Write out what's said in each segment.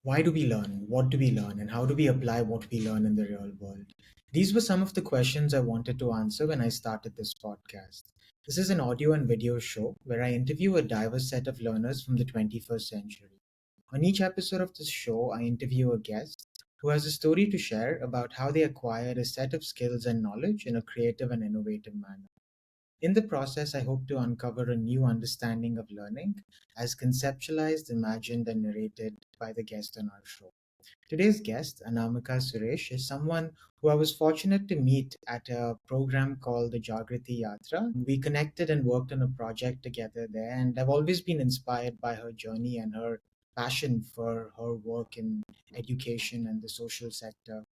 Why do we learn? What do we learn? And how do we apply what we learn in the real world? These were some of the questions I wanted to answer when I started this podcast. This is an audio and video show where I interview a diverse set of learners from the 21st century. On each episode of this show, I interview a guest who has a story to share about how they acquired a set of skills and knowledge in a creative and innovative manner. In the process, I hope to uncover a new understanding of learning as conceptualized, imagined, and narrated by the guest on our show. Today's guest, Anamika Suresh, is someone who I was fortunate to meet at a program called the Jagrati Yatra. We connected and worked on a project together there, and I've always been inspired by her journey and her passion for her work in education and the social sector.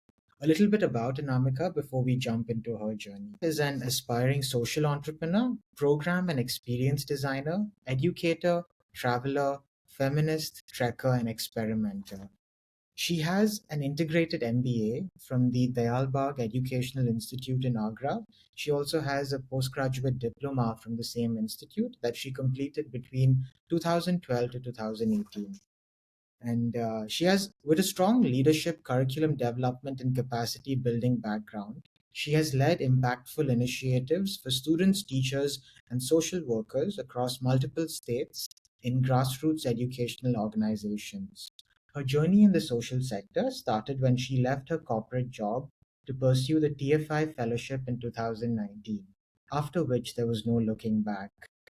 A little bit about Anamika before we jump into her journey. Is an aspiring social entrepreneur, program and experience designer, educator, traveler, feminist, trekker, and experimenter. She has an integrated MBA from the Dayalbagh Educational Institute in Agra. She also has a postgraduate diploma from the same institute that she completed between 2012 to 2018. And she has, with a strong leadership, curriculum development, and capacity building background, she has led impactful initiatives for students, teachers, and social workers across multiple states in grassroots educational organizations. Her journey in the social sector started when she left her corporate job to pursue the TFI fellowship in 2019, after which there was no looking back.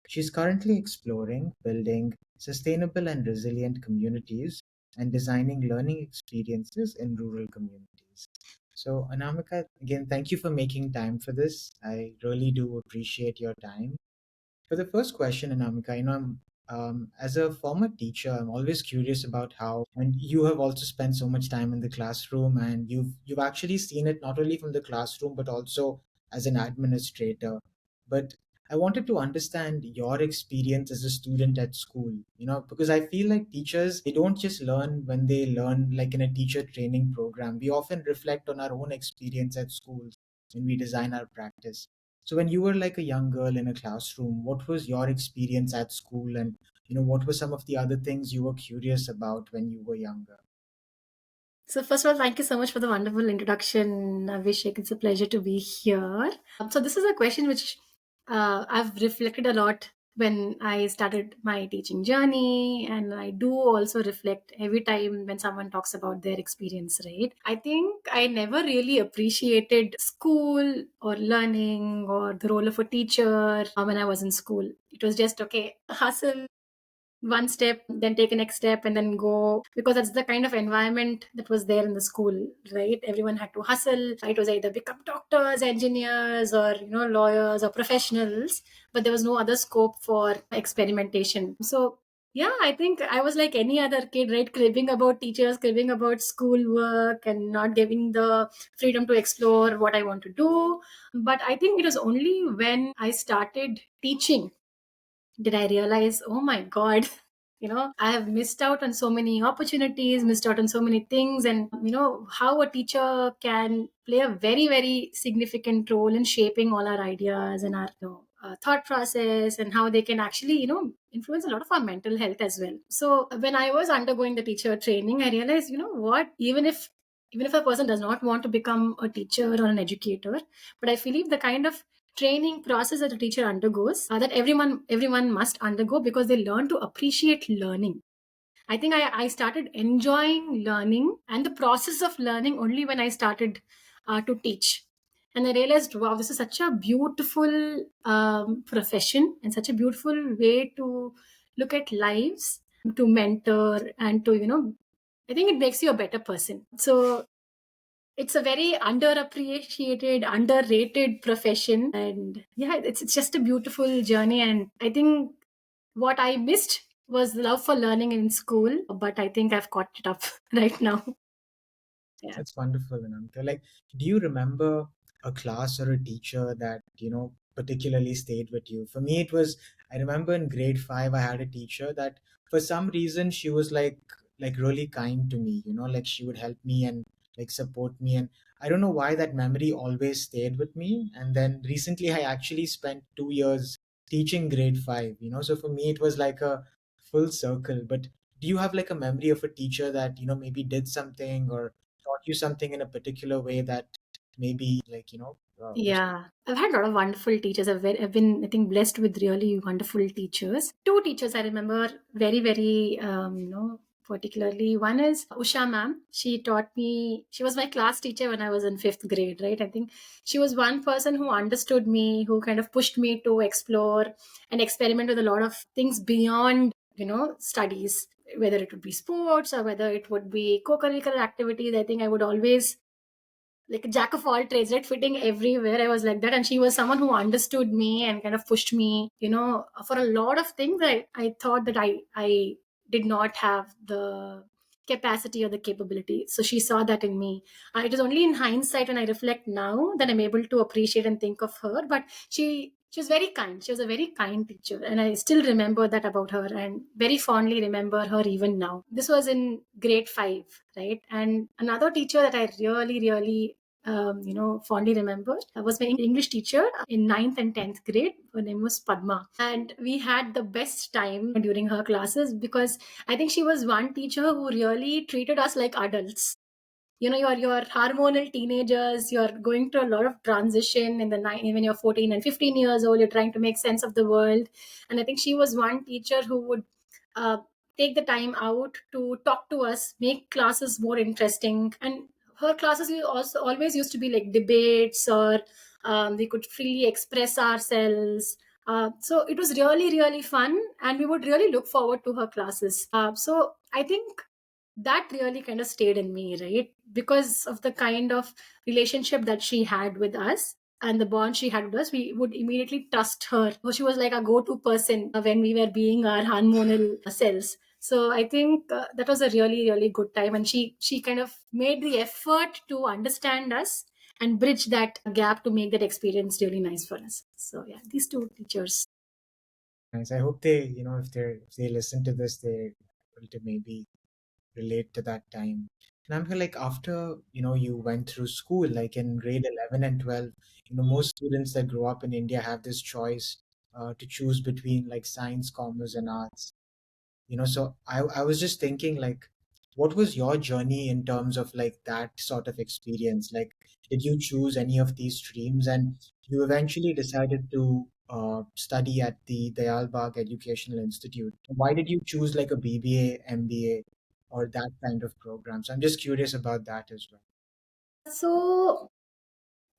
She's currently exploring building sustainable and resilient communities and designing learning experiences in rural communities. So, Anamika, again, thank you for making time for this. I really do appreciate your time. For the first question, Anamika, as a former teacher, I'm always curious about how, and you have also spent so much time in the classroom, and you've actually seen it not only from the classroom but also as an administrator. But I wanted to understand your experience as a student at school, because I feel like teachers, they don't just learn when they learn like in a teacher training program. We often reflect on our own experience at schools when we design our practice. So when you were like a young girl in a classroom, what was your experience at school, and what were some of the other things you were curious about when you were younger? So first of all, thank you so much for the wonderful introduction, Abhishek. It's a pleasure to be here. So this is a question which I've reflected a lot when I started my teaching journey, and I do also reflect every time when someone talks about their experience. Right? I think I never really appreciated school or learning or the role of a teacher when I was in school. It was just okay, hustle, one step, then take a next step, and then go, because that's the kind of environment that was there in the school, right? Everyone had to hustle. It was either become doctors, engineers, or lawyers or professionals, but there was no other scope for experimentation. So yeah, I think I was like any other kid, right? Cribbing about teachers, cribbing about schoolwork, and not giving the freedom to explore what I want to do. But I think it was only when I started teaching did I realize, oh my God, I have missed out on so many opportunities, missed out on so many things, and how a teacher can play a very, very significant role in shaping all our ideas and our thought process, and how they can actually, influence a lot of our mental health as well. So when I was undergoing the teacher training, I realized, what, even if a person does not want to become a teacher or an educator, but I believe the kind of training process that a teacher undergoes, that everyone must undergo, because they learn to appreciate learning. I think I started enjoying learning and the process of learning only when I started to teach. And I realized, wow, this is such a beautiful profession and such a beautiful way to look at lives, to mentor, and to, I think it makes you a better person. So it's a very underappreciated, underrated profession. And yeah, it's just a beautiful journey. And I think what I missed was the love for learning in school, but I think I've caught it up right now. Yeah. That's wonderful, Anamika. Like, do you remember a class or a teacher that, particularly stayed with you? For me, it was, I remember in grade five, I had a teacher that for some reason she was like really kind to me, like she would help me and like support me. And I don't know why that memory always stayed with me. And then recently I actually spent 2 years teaching grade five, so for me it was like a full circle. But Do you have like a memory of a teacher that, maybe did something or taught you something in a particular way that maybe like, was. Yeah, I've had a lot of wonderful teachers. I've been, I think, blessed with really wonderful teachers. Two teachers I remember very, very, particularly. One is Usha ma'am. She taught me, she was my class teacher when I was in fifth grade, right? I think she was one person who understood me, who kind of pushed me to explore and experiment with a lot of things beyond, studies, whether it would be sports or whether it would be co-curricular activities. I think I would always like a jack of all trades, right? Fitting everywhere. I was like that. And she was someone who understood me and kind of pushed me, for a lot of things. I thought that I did not have the capacity or the capability. So she saw that in me. It is only in hindsight when I reflect now that I'm able to appreciate and think of her. But she was very kind. She was a very kind teacher. And I still remember that about her and very fondly remember her even now. This was in grade 5, right? And another teacher that I really, really fondly remember was my English teacher in ninth and 10th grade. Her name was Padma. And we had the best time during her classes because I think she was one teacher who really treated us like adults. You're hormonal teenagers, you're going through a lot of transition in the when you're 14 and 15 years old, you're trying to make sense of the world. And I think she was one teacher who would uh, take the time out to talk to us, make classes more interesting. And her classes also always used to be like debates, or we could freely express ourselves. So it was really, really fun, and we would really look forward to her classes. So I think that really kind of stayed in me, right? Because of the kind of relationship that she had with us and the bond she had with us, we would immediately trust her. So she was like a go-to person when we were being our hormonal selves. So I think that was a really, really good time, and she kind of made the effort to understand us and bridge that gap to make that experience really nice for us. So yeah, these two teachers. Nice. I hope they, if they listen to this, they're able to maybe relate to that time. And I'm feel like after, you went through school, like in grade 11 and 12, most students that grow up in India have this choice to choose between like science, commerce, and arts. So I was just thinking like, what was your journey in terms of like that sort of experience? Like, did you choose any of these streams and you eventually decided to study at the Dayalbagh Educational Institute? Why did you choose like a BBA, MBA, or that kind of program? So I'm just curious about that as well. So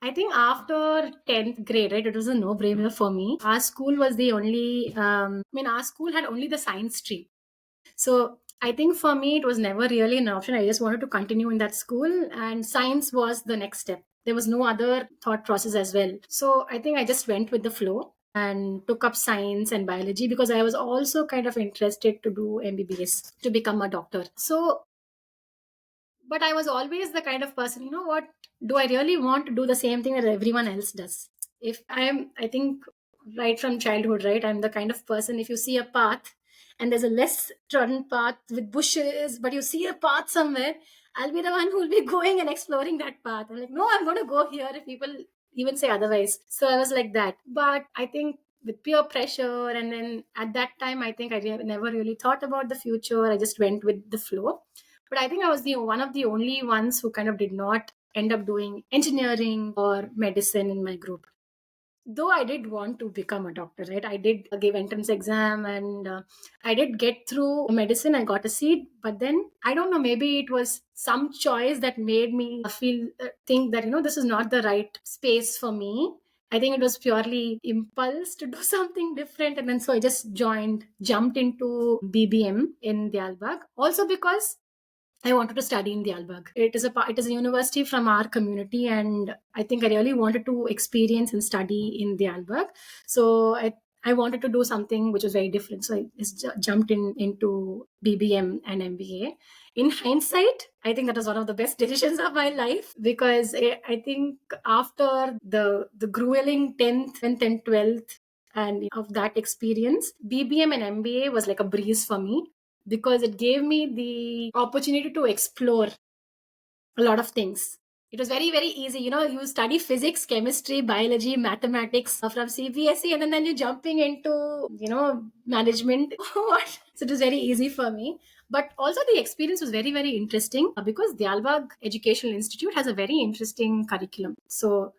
I think after 10th grade, right, it was a no-brainer for me. Our school was the only, our school had only the science stream. So I think for me, it was never really an option. I just wanted to continue in that school, and science was the next step. There was no other thought process as well. So I think I just went with the flow and took up science and biology because I was also kind of interested to do MBBS to become a doctor. So but I was always the kind of person, what, do I really want to do the same thing that everyone else does? If I think right from childhood, right, I'm the kind of person, if you see a path and there's a less trodden path with bushes, but you see a path somewhere, I'll be the one who will be going and exploring that path. I'm like, no, I'm going to go here if people even say otherwise. So I was like that. But I think with peer pressure, and then at that time, I think I never really thought about the future. I just went with the flow. But I think I was the one of the only ones who kind of did not end up doing engineering or medicine in my group. Though I did want to become a doctor, right? I did give entrance exam, and I did get through medicine. I got a seat, but then I don't know. Maybe it was some choice that made me feel think that this is not the right space for me. I think it was purely impulse to do something different, and then so I just jumped into BBM in Dialbag. Also because I wanted to study in Dialbag. It is a university from our community, and I think I really wanted to experience and study in Dialbag. So I wanted to do something which was very different. So I just jumped into BBM and MBA. In hindsight, I think that was one of the best decisions of my life because I think after the grueling 10th and 12th and of that experience, BBM and MBA was like a breeze for me because it gave me the opportunity to explore a lot of things. It was very, very easy. You study physics, chemistry, biology, mathematics from CBSE, and then you're jumping into, management. What? So it was very easy for me. But also the experience was very, very interesting because the Albag Educational Institute has a very interesting curriculum. So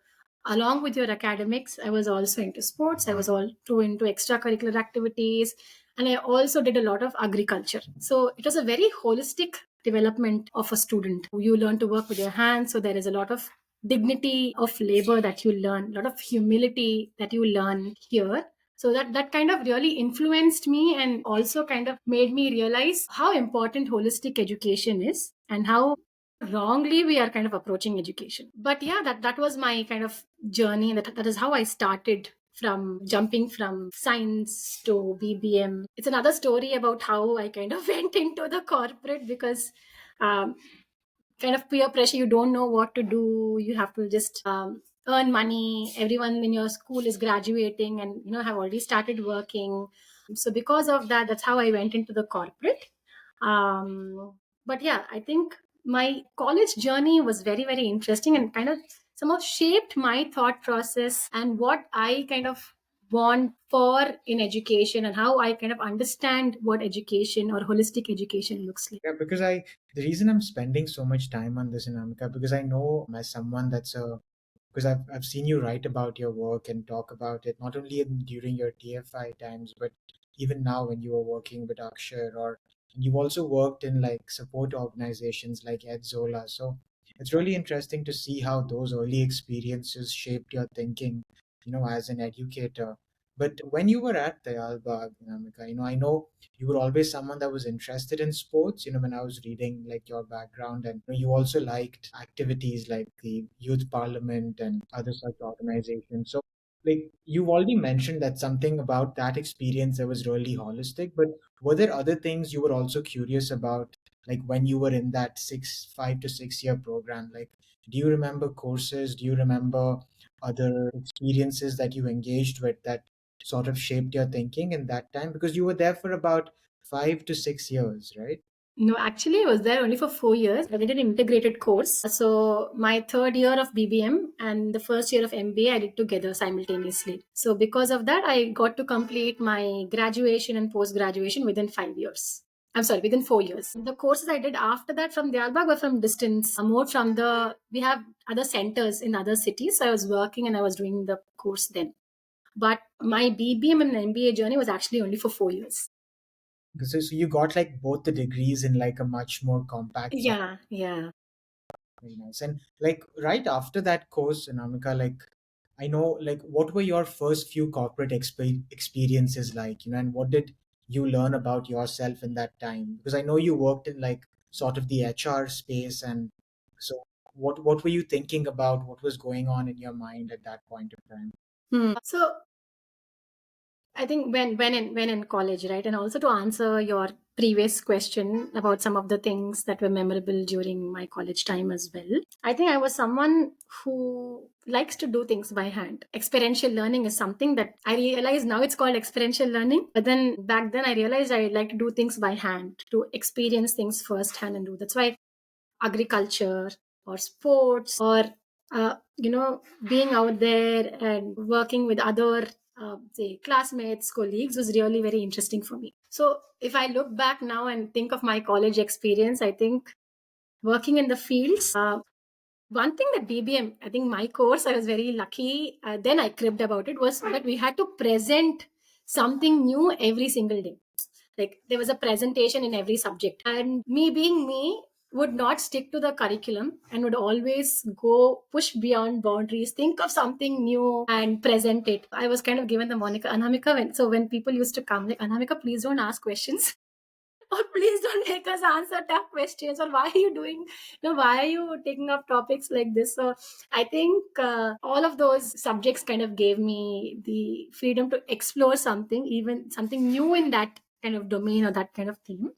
along with your academics, I was also into sports. I was also into extracurricular activities, and I also did a lot of agriculture. So it was a very holistic development of a student. You learn to work with your hands. So there is a lot of dignity of labor that you learn, a lot of humility that you learn here. So that kind of really influenced me and also kind of made me realize how important holistic education is and how wrongly we are kind of approaching education. But yeah, that was my kind of journey, and that is how I started from jumping from science to BBM. It's another story about how I kind of went into the corporate because um, kind of peer pressure. You don't know what to do. You have to just earn money. Everyone in your school is graduating and have already started working. So because of that, that's how I went into the corporate. But yeah, I think my college journey was very, very interesting and kind of somehow shaped my thought process and what I kind of want for in education and how I kind of understand what education or holistic education looks like. Yeah, because the reason I'm spending so much time on this, Anamika, because I know as someone because I've seen you write about your work and talk about it not only during your TFI times, but even now when you were working with Akshar, or you've also worked in like support organizations like EdZola. So it's really interesting to see how those early experiences shaped your thinking, as an educator. But when you were at Dayalbagh, Anamika, I know you were always someone that was interested in sports. When I was reading like your background, and you also liked activities like the youth parliament and other such organizations. So like you've already mentioned that something about that experience that was really holistic, but were there other things you were also curious about, like when you were in that 5 to 6 year program? Like, do you remember courses, do you remember other experiences that you engaged with that sort of shaped your thinking in that time, because you were there for about 5 to 6 years, right? No, actually, I was there only for 4 years. I did an integrated course. So my third year of BBM and the first year of MBA, I did together simultaneously. So because of that, I got to complete my graduation and post graduation within 5 years. I'm sorry, within 4 years. The courses I did after that from Diyarbakir were from distance, more from we have other centers in other cities. So I was working and I was doing the course then. But my BBM and MBA journey was actually only for 4 years. Because so you got like both the degrees in like a much more compact size. Yeah, yeah. Very nice. And like right after that course, Anamika, like I know, like what were your first few corporate experiences like, and what did you learn about yourself in that time? Because I know you worked in like sort of the HR space, and so what were you thinking about? What was going on in your mind at that point of time? So I think when in college, right? And also to answer your previous question about some of the things that were memorable during my college time as well. I think I was someone who likes to do things by hand. Experiential learning is something that I realize now it's called experiential learning. But then back then I realized I like to do things by hand, to experience things firsthand and do. That's why agriculture or sports or being out there and working with other say classmates, colleagues was really very interesting for me. So if I look back now and think of my college experience, I think working in the fields, one thing that BBM, I think my course, I was very lucky. Then I cribbed about it was that we had to present something new every single day. Like there was a presentation in every subject, and me being me would not stick to the curriculum and would always go push beyond boundaries, think of something new and present it. I was kind of given the moniker Anamika when people used to come like, Anamika, please don't ask questions. Or please don't make us answer tough questions, or why are you doing, why are you taking up topics like this? So I think all of those subjects kind of gave me the freedom to explore something, even something new in that kind of domain or that kind of theme.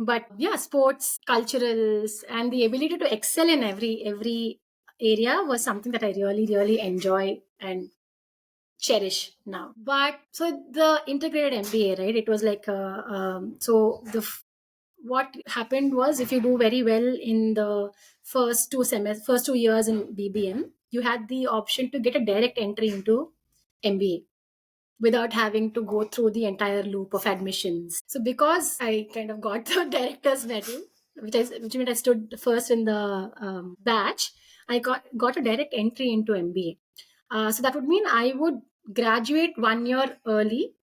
But yeah, sports, culturals, and the ability to excel in every area was something that I really, really enjoy and cherish now. But so the integrated MBA, right? It was like what happened was if you do very well in the first 2 years in BBM, you had the option to get a direct entry into MBA. without having to go through the entire loop of admissions. So because I kind of got the director's medal, which meant I stood first in the batch, I got a direct entry into MBA. So that would mean I would graduate 1 year early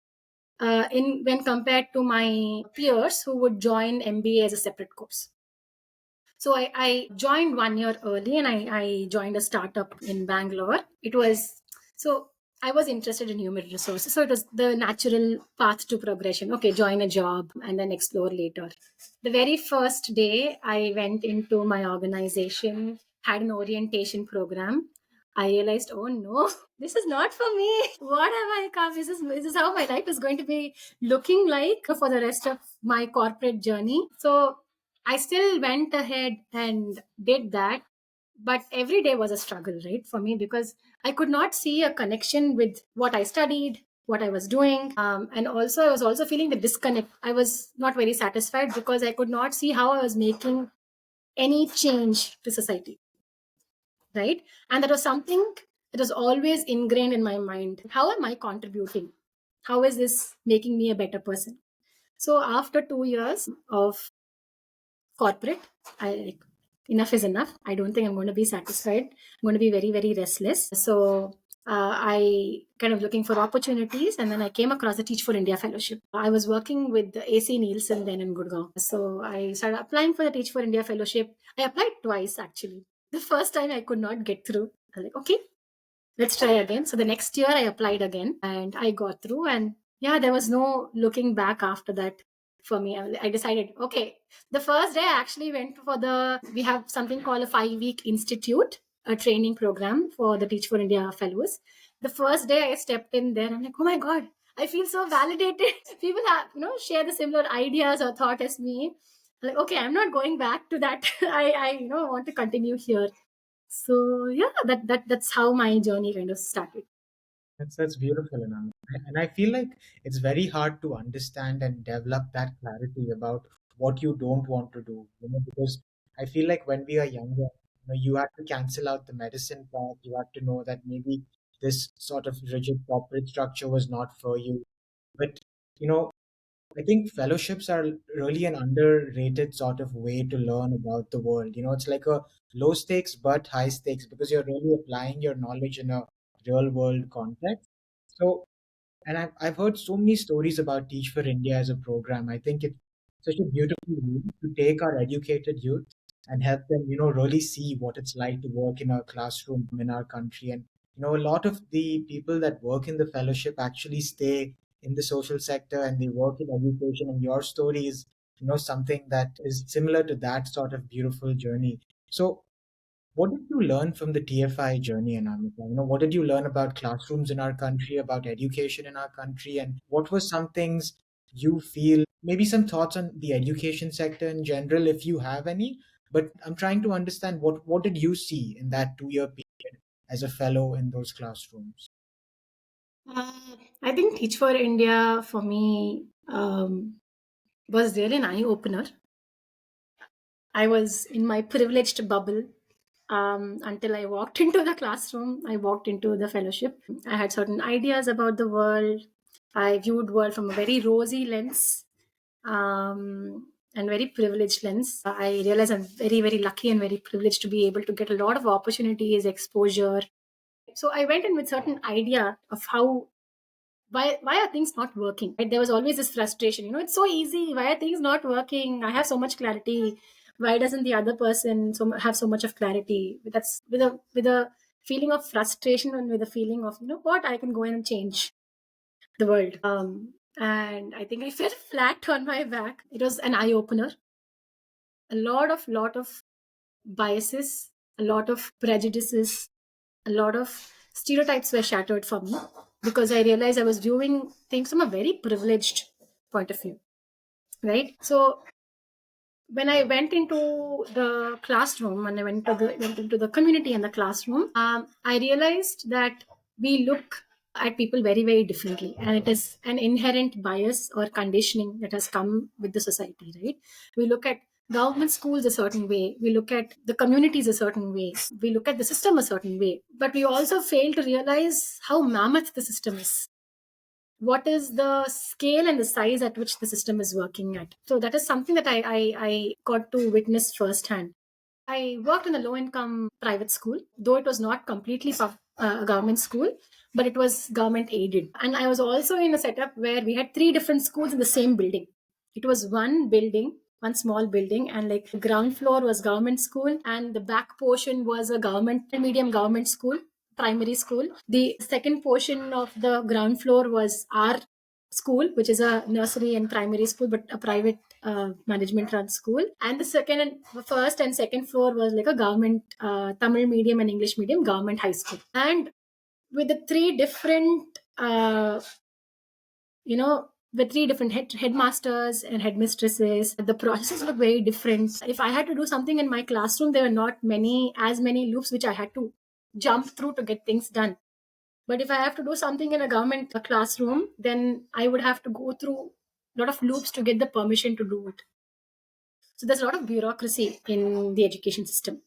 in when compared to my peers who would join MBA as a separate course. So I joined 1 year early, and I joined a startup in Bangalore. It was so I was interested in human resources. So it was the natural path to progression. Okay, join a job and then explore later. The very first day I went into my organization, had an orientation program. I realized, oh no, this is not for me. What have I come? This is how my life is going to be looking like for the rest of my corporate journey. So I still went ahead and did that, but every day was a struggle, right, for me, because I could not see a connection with what I studied, what I was doing, and also I was also feeling the disconnect. I was not very satisfied because I could not see how I was making any change to society, right? And that was something that was always ingrained in my mind. How am I contributing? How is this making me a better person? So after 2 years of corporate, I like, enough is enough. I don't think I'm going to be satisfied. I'm going to be very, very restless. So I kind of looking for opportunities, and then I came across the Teach for India fellowship. I was working with the AC Nielsen then in Gurgaon, so I started applying for the Teach for India fellowship. I applied twice actually. The first time I could not get through. I was like, okay, let's try again. So the next year I applied again and I got through. And yeah, there was no looking back after that for me. I decided, okay, the first day I actually went for we have something called a 5-week institute, a training program for the Teach for India fellows. The first day I stepped in there, I'm like, oh my God, I feel so validated. People have, share the similar ideas or thought as me. Like, okay, I'm not going back to that. I want to continue here. So yeah, that's how my journey kind of started. That's beautiful, Anand. And I feel like it's very hard to understand and develop that clarity about what you don't want to do. Because I feel like when we are younger, you have to cancel out the medicine part. You have to know that maybe this sort of rigid corporate structure was not for you. But you know, I think fellowships are really an underrated sort of way to learn about the world. It's like a low stakes but high stakes because you're really applying your knowledge in a real world context. So, and I've heard so many stories about Teach for India as a program. I think it's such a beautiful way to take our educated youth and help them, really see what it's like to work in a classroom in our country. And, a lot of the people that work in the fellowship actually stay in the social sector and they work in education. And your story is, something that is similar to that sort of beautiful journey. So, what did you learn from the TFI journey, Anamika? What did you learn about classrooms in our country, about education in our country, and what were some things you feel, maybe some thoughts on the education sector in general, if you have any? But I'm trying to understand what did you see in that 2 year period as a fellow in those classrooms? I think Teach for India for me was really an eye opener. I was in my privileged bubble until I walked into the classroom. I walked into the fellowship. I had certain ideas about the world. I viewed world from a very rosy lens, and very privileged lens. I realize I'm very, very lucky and very privileged to be able to get a lot of opportunities, exposure. So I went in with certain idea of how why are things not working, right? There was always this frustration, it's so easy, why are things not working, I have so much clarity, why doesn't the other person have so much of clarity? That's with a feeling of frustration and with a feeling of, what, I can go in and change the world. And I think I fell flat on my back. It was an eye opener. A lot of biases, a lot of prejudices, a lot of stereotypes were shattered for me because I realized I was viewing things from a very privileged point of view, right? So when I went into the classroom and I went into the community and the classroom, I realized that we look at people very, very differently. And it is an inherent bias or conditioning that has come with the society, right? We look at government schools a certain way. We look at the communities a certain way. We look at the system a certain way. But we also fail to realize how mammoth the system is. what is the scale and the size at which the system is working at. So that is something that I got to witness firsthand. I worked in a low income private school, though it was not completely a government school, but it was government aided. And I was also in a setup where we had three different schools in the same building. It was one building, one small building, and like the ground floor was government school, and the back portion was a government medium government school, primary school. The second portion of the ground floor was our school, which is a nursery and primary school, but a private management run school. And the first and second floor was like a government Tamil medium and English medium government high school. And with the three different, the three different headmasters and headmistresses, the processes look very different. If I had to do something in my classroom, there were not as many loops which I had to jump through to get things done. But if I have to do something in a government classroom, then I would have to go through a lot of loops to get the permission to do it. So there's a lot of bureaucracy in the education system,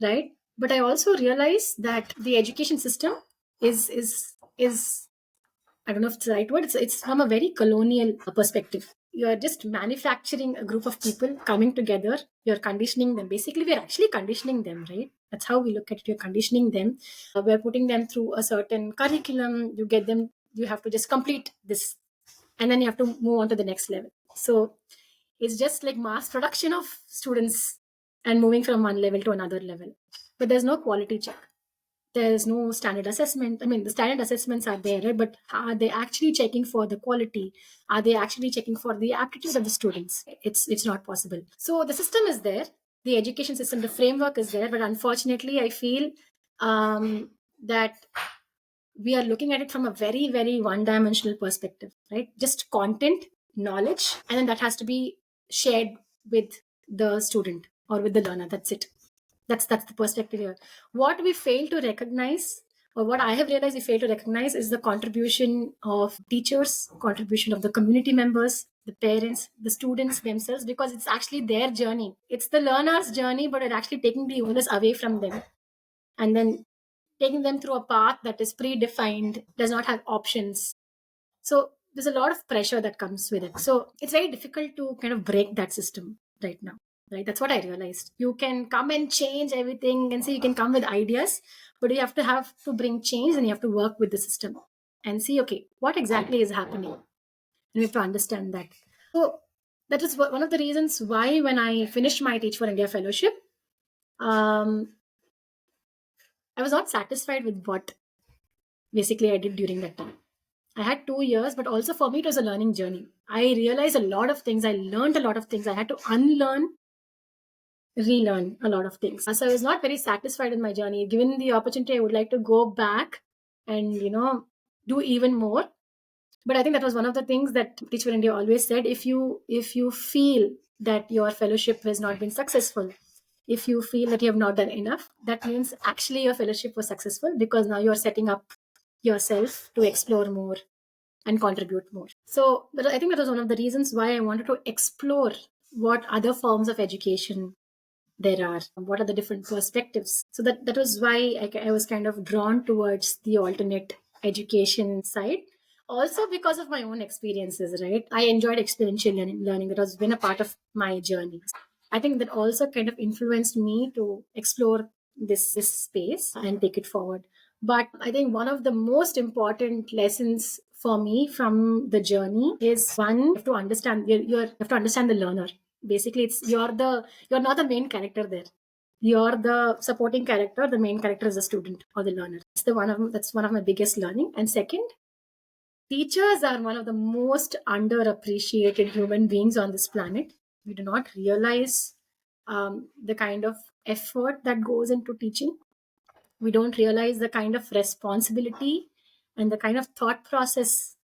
right? But I also realize that the education system is I don't know if it's the right word. It's from a very colonial perspective. You are just manufacturing a group of people coming together. You're conditioning them. Basically, we're actually conditioning them, right? That's how we look at it. You're conditioning them. We're putting them through a certain curriculum. You get them. You have to just complete this, and then you have to move on to the next level. So it's just like mass production of students and moving from one level to another level. But there's no quality check. There's no standard assessment. I mean, the standard assessments are there, right? But are they actually checking for the quality? Are they actually checking for the aptitude of the students? It's not possible. So the system is there, the education system, the framework is there, but unfortunately, I feel that we are looking at it from a very, very one-dimensional perspective, right? Just content, knowledge, and then that has to be shared with the student or with the learner. That's it. That's the perspective here. What we fail to recognize, or what I have realized we fail to recognize, is the contribution of teachers, contribution of the community members, the parents, the students themselves, because it's actually their journey. It's the learner's journey, but it's actually taking the onus away from them, and then taking them through a path that is predefined, does not have options. So there's a lot of pressure that comes with it. So it's very difficult to kind of break that system right now. Right? That's what I realized. You can come and change everything and say you can come with ideas, but you have to bring change and you have to work with the system and see, okay, what exactly is happening? And we have to understand that. So that is one of the reasons why when I finished my Teach for India fellowship, I was not satisfied with what basically I did during that time. I had 2 years, but also for me, it was a learning journey. I realized a lot of things. I learned a lot of things. I had to unlearn, relearn a lot of things. So I was not very satisfied with my journey. Given the opportunity, I would like to go back and, do even more. But I think that was one of the things that Teach for India always said. If you feel that your fellowship has not been successful, if you feel that you have not done enough, that means actually your fellowship was successful, because now you're setting up yourself to explore more and contribute more. So I think that was one of the reasons why I wanted to explore what other forms of education there are, what are the different perspectives. So that was why I was kind of drawn towards the alternate education side. Also because of my own experiences, right? I enjoyed experiential learning. That has been a part of my journey. I think that also kind of influenced me to explore this space and take it forward. But I think one of the most important lessons for me from the journey is, one, you have to understand you have to understand the learner. Basically, you're not the main character there. You're the supporting character. The main character is the student or the learner. That's one of my biggest learning. And second, teachers are one of the most underappreciated human beings on this planet. We do not realize the kind of effort that goes into teaching. We don't realize the kind of responsibility and the kind of thought process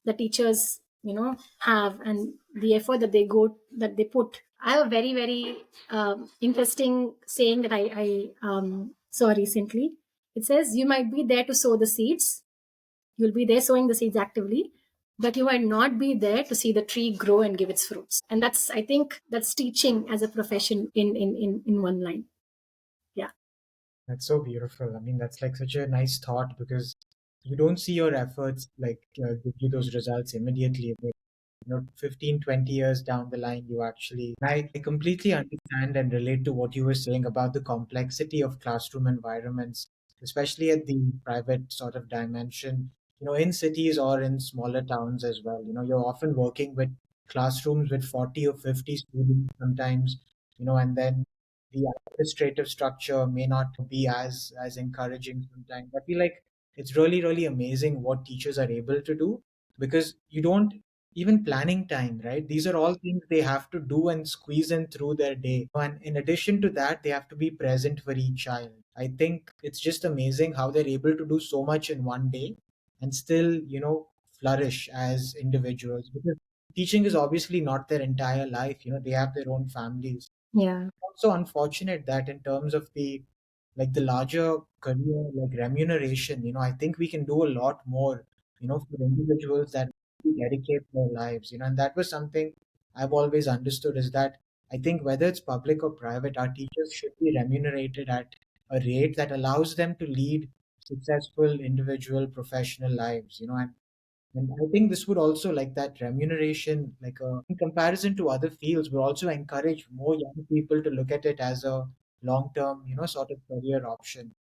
the teachers have, and the effort that they put. I have a very, very interesting saying that I saw recently. It says, you might be there to sow the seeds, you'll be there sowing the seeds actively, but you might not be there to see the tree grow and give its fruits. And that's, I think, that's teaching as a profession in one line. Yeah. That's so beautiful. I mean, that's like such a nice thought, because you don't see your efforts like give you those results immediately, but 15, 20 years down the line, you actually. I completely understand and relate to what you were saying about the complexity of classroom environments, especially at the private sort of dimension. In cities or in smaller towns as well, you're often working with classrooms with 40 or 50 students sometimes, and then the administrative structure may not be as encouraging sometimes. I feel like it's really, really amazing what teachers are able to do because you don't even planning time, right? These are all things they have to do and squeeze in through their day. And in addition to that, they have to be present for each child. I think it's just amazing how they're able to do so much in one day and still, flourish as individuals because teaching is obviously not their entire life. They have their own families. Yeah. Also unfortunate that in terms of the larger career like remuneration, I think we can do a lot more, for individuals that really dedicate their lives, and that was something I've always understood is that I think whether it's public or private, our teachers should be remunerated at a rate that allows them to lead successful individual professional lives, and I think this would also like that remuneration, in comparison to other fields, would also encourage more young people to look at it as a long-term, sort of career option.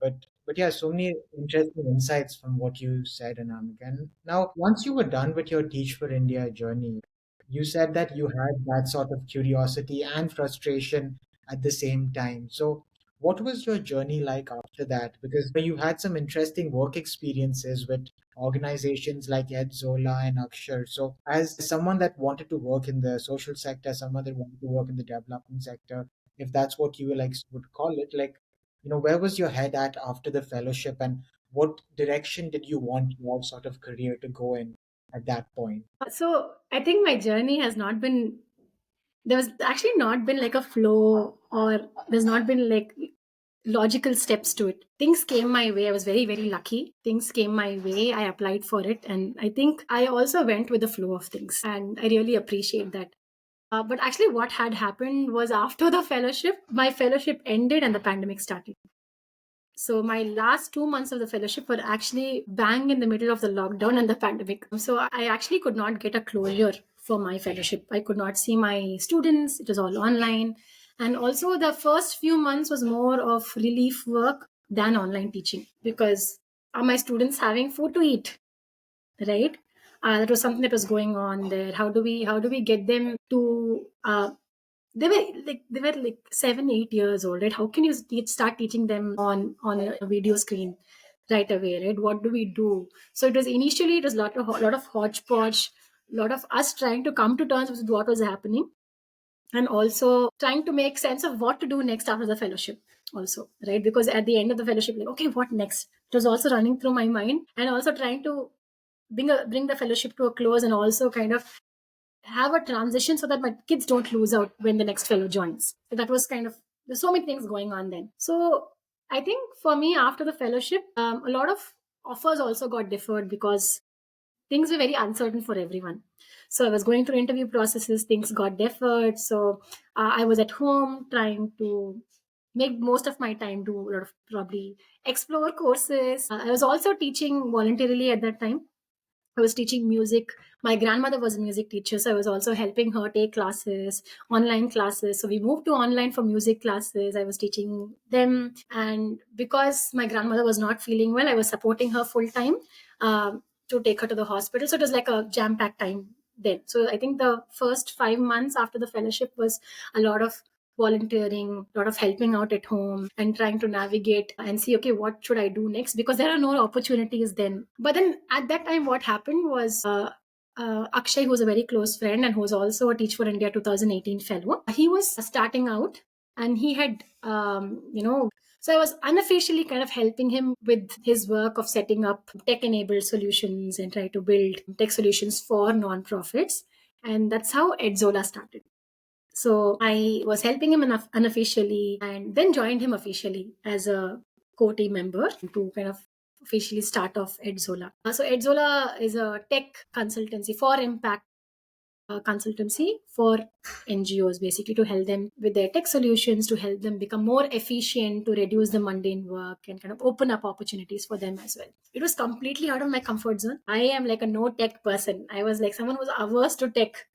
But yeah, so many interesting insights from what you said, Anamika. And now, once you were done with your Teach for India journey, you said that you had that sort of curiosity and frustration at the same time. So, what was your journey like after that? Because you had some interesting work experiences with organizations like EdZola and Akshar. So, as someone that wanted to work in the social sector, someone that wanted to work in the development sector, if that's what you would call it, where was your head at after the fellowship, and what direction did you want your sort of career to go in at that point? So I think my journey has not been, there was actually not been like a flow, or there's not been like logical steps to it. Things came my way. I was very, very lucky. Things came my way. I applied for it. And I think I also went with the flow of things. And I really appreciate that. But actually, what had happened was after the fellowship, my fellowship ended and the pandemic started. So my last 2 months of the fellowship were actually bang in the middle of the lockdown and the pandemic. So I actually could not get a closure for my fellowship. I could not see my students. It was all online. And also the first few months was more of relief work than online teaching because are my students having food to eat? Right? That was something that was going on there. How do we get them to they were like 7-8 years old, right? How can you start teaching them on a video screen right away, right? What do we do? So it was lot of hodgepodge, lot of us trying to come to terms with what was happening, and also trying to make sense of what to do next after the fellowship also, right? Because at the end of the fellowship, like, okay, what next? It was also running through my mind, and also trying to bring the fellowship to a close, and also kind of have a transition so that my kids don't lose out when the next fellow joins. So that was kind of, there's so many things going on then. So I think for me after the fellowship, a lot of offers also got deferred because things were very uncertain for everyone. So I was going through interview processes, things got deferred. So I was at home trying to make most of my time do a lot of probably explore courses. I was also teaching voluntarily at that time. I was teaching music. My grandmother was a music teacher, so I was also helping her take classes, online classes. So we moved to online for music classes. I was teaching them. And because my grandmother was not feeling well, I was supporting her full time to take her to the hospital. So it was like a jam packed time then. So I think the first 5 months after the fellowship was a lot of volunteering, a lot of helping out at home and trying to navigate and see, okay, what should I do next? Because there are no opportunities then. But then at that time, what happened was Akshay, who's a very close friend and who's also a Teach for India 2018 fellow, he was starting out and he had, so I was unofficially kind of helping him with his work of setting up tech-enabled solutions and try to build tech solutions for nonprofits. And that's how EdZola started. So I was helping him unofficially and then joined him officially as a co-team member to kind of officially start off EdZola. So EdZola is a tech consultancy for impact consultancy for NGOs, basically to help them with their tech solutions, to help them become more efficient, to reduce the mundane work, and kind of open up opportunities for them as well. It was completely out of my comfort zone. I am like a no tech person. I was like someone who was averse to tech.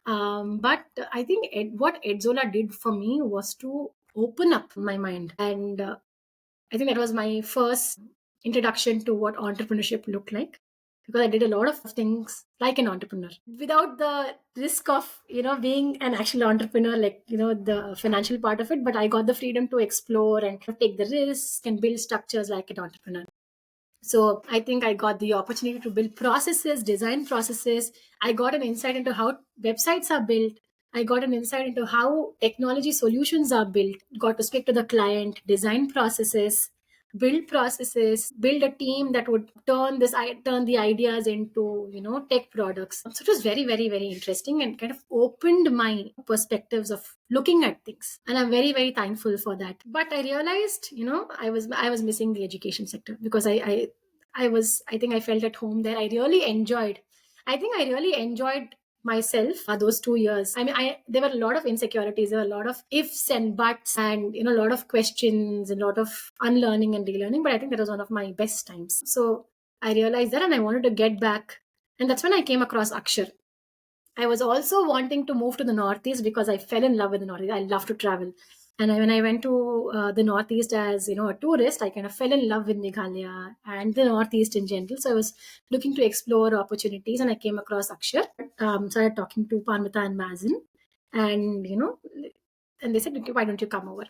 But I think what EdZola did for me was to open up my mind. And I think that was my first introduction to what entrepreneurship looked like, because I did a lot of things like an entrepreneur without the risk of, being an actual entrepreneur, like, the financial part of it. But I got the freedom to explore and take the risk and build structures like an entrepreneur. So I think I got the opportunity to build processes, design processes. I got an insight into how websites are built. I got an insight into how technology solutions are built. Got to speak to the client, design processes, build a team that would turn the ideas into, tech products. So it was very, very, very interesting and kind of opened my perspectives of looking at things. And I'm very, very thankful for that. But I realized, I was missing the education sector, because I think I felt at home there. I think I really enjoyed myself for those 2 years. I mean, there were a lot of insecurities, there were a lot of ifs and buts, and a lot of questions and a lot of unlearning and relearning. But I think that was one of my best times. So I realized that, and I wanted to get back. And that's when I came across Akshar. I was also wanting to move to the Northeast because I fell in love with the Northeast. I love to travel. And when I went to the Northeast as, a tourist, I kind of fell in love with Meghalaya and the Northeast in general. So I was looking to explore opportunities, and I came across Akshar. Started talking to Parmita and Mazen, and, and they said, "Okay, why don't you come over?"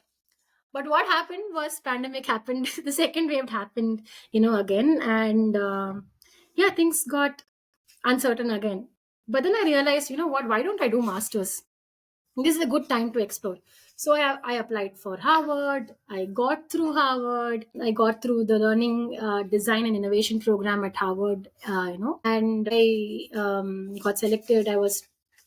But what happened was pandemic happened. The second wave happened, again. And yeah, things got uncertain again. But then I realized, what, why don't I do masters? This is a good time to explore. So I applied for Harvard. I got through Harvard. I got through the learning design and innovation program at Harvard, and I got selected. I was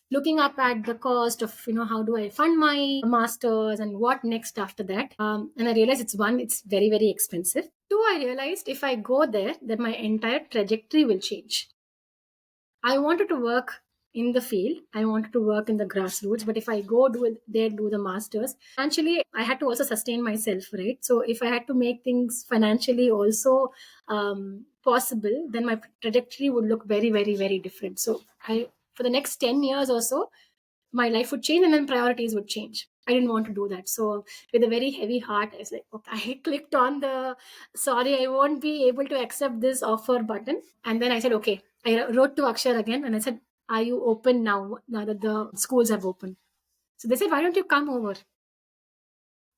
looking up at the cost of, how do I fund my masters and what next after that. And I realized it's very, very expensive. Two, I realized if I go there, that my entire trajectory will change. I wanted to work in the field. I wanted to work in the grassroots. But if I go do the masters, financially, I had to also sustain myself, right? So if I had to make things financially also possible, then my trajectory would look very, very, very different. So for the next 10 years or so, my life would change and then priorities would change. I didn't want to do that. So with a very heavy heart, I was like, okay, I clicked on the sorry, I won't be able to accept this offer button. And then I said, okay, I wrote to Akshar again and I said, are you open now that the schools have opened? So they said, why don't you come over?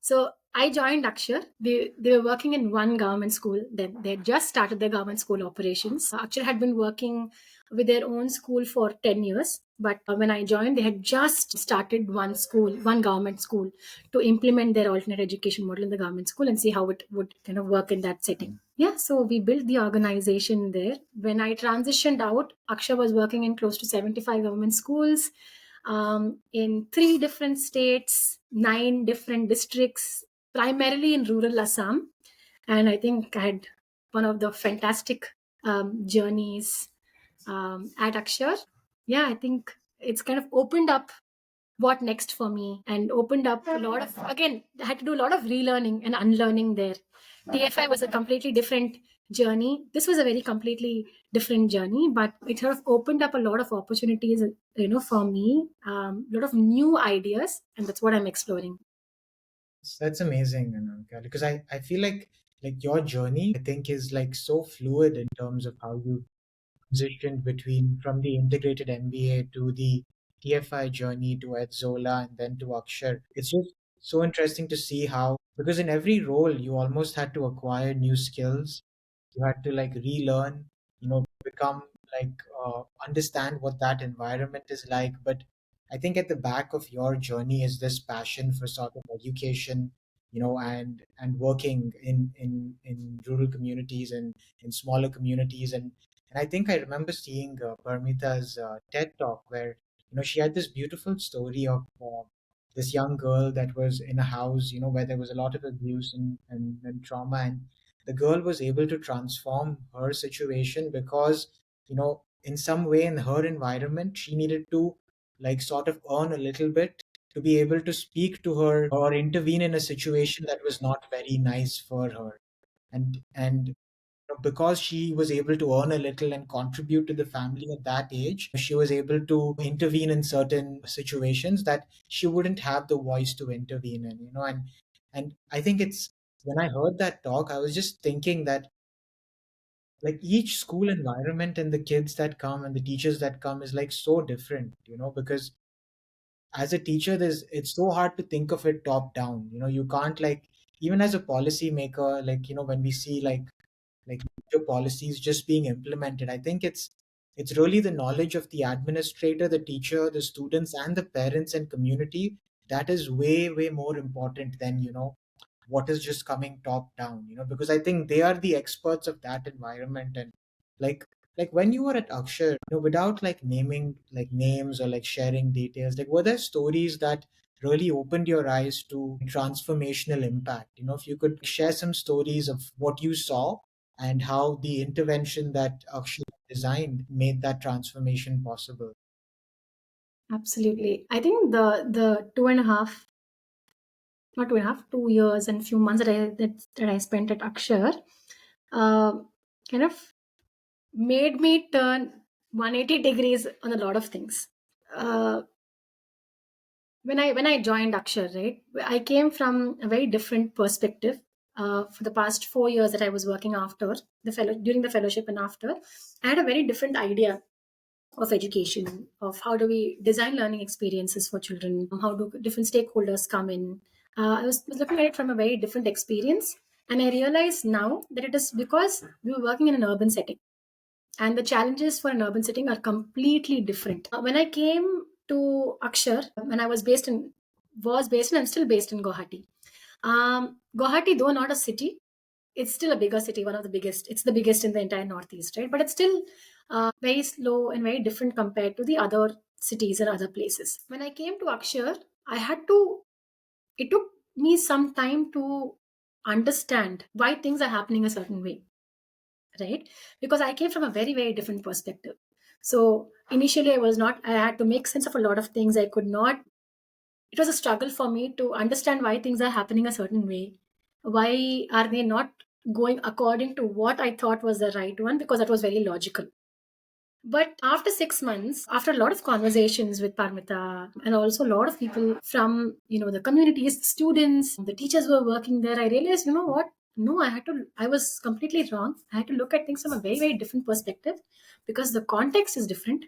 So I joined Akshar. They were working in one government school. Then they had just started their government school operations. Akshar had been working with their own school for 10 years. But when I joined, they had just started one government school, to implement their alternate education model in the government school and see how it would kind of work in that setting. Yeah, so we built the organization there. When I transitioned out, Akshar was working in close to 75 government schools, in 3 different states, 9 different districts, primarily in rural Assam. And I think I had one of the fantastic journeys at Akshar. Yeah, I think it's kind of opened up what next for me, and opened up a lot of, again, I had to do a lot of relearning and unlearning there. TFI was a completely different journey. This was a very completely different journey, but it sort of opened up a lot of opportunities, for me, a lot of new ideas, and that's what I'm exploring. That's amazing, Anamika, because I feel like your journey, I think, is like so fluid in terms of how you transitioned between from the integrated MBA to the TFI journey to EdZola and then to Akshar. It's just so interesting to see how, because in every role you almost had to acquire new skills. You had to like relearn, become like understand what that environment is like. But I think at the back of your journey is this passion for sort of education, and working in rural communities and in smaller communities. And I think I remember seeing Parmita's TED talk where she had this beautiful story of this young girl that was in a house, where there was a lot of abuse and trauma, and the girl was able to transform her situation because in some way in her environment she needed to like sort of earn a little bit to be able to speak to her or intervene in a situation that was not very nice for her. And because she was able to earn a little and contribute to the family at that age, she was able to intervene in certain situations that she wouldn't have the voice to intervene in, and I think it's when I heard that talk, I was just thinking that like each school environment and the kids that come and the teachers that come is like so different, because as a teacher it's so hard to think of it top down. You can't, like, even as a policy maker, like, when we see like major policies just being implemented, I think it's really the knowledge of the administrator, the teacher, the students, and the parents and community that is way more important than what is just coming top down, because I think they are the experts of that environment. And like like when you were at Akshar, without like naming like names or like sharing details, like were there stories that really opened your eyes to transformational impact? If you could share some stories of what you saw and how the intervention that Akshar designed made that transformation possible. Absolutely. I think the two and a half, not 2.5, 2 years and few months that I spent at Akshar, uh, kind of made me turn 180 degrees on a lot of things. Uh, when I joined Akshar, right, I came from a very different perspective. For the past 4 years that I was working after during the fellowship and after, I had a very different idea of education, of how do we design learning experiences for children, how do different stakeholders come in. I was looking at it from a very different experience, and I realized now that it is because we were working in an urban setting, and the challenges for an urban setting are completely different. When I came to Akshar, when I was based and I'm still based in Guwahati. Guwahati, though not a city, it's still a bigger city, one of the biggest. It's the biggest in the entire Northeast, right? But it's still very slow and very different compared to the other cities and other places. When I came to Akshar, it took me some time to understand why things are happening a certain way, right? Because I came from a very different perspective. So initially, I had to make sense of a lot of things. It was a struggle for me to understand why things are happening a certain way. Why are they not going according to what I thought was the right one? Because that was very logical. But after 6 months, after a lot of conversations with Parmita and also a lot of people from the communities, the students, the teachers who were working there, I realized, you know what? No, I was completely wrong. I had to look at things from a very different perspective because the context is different,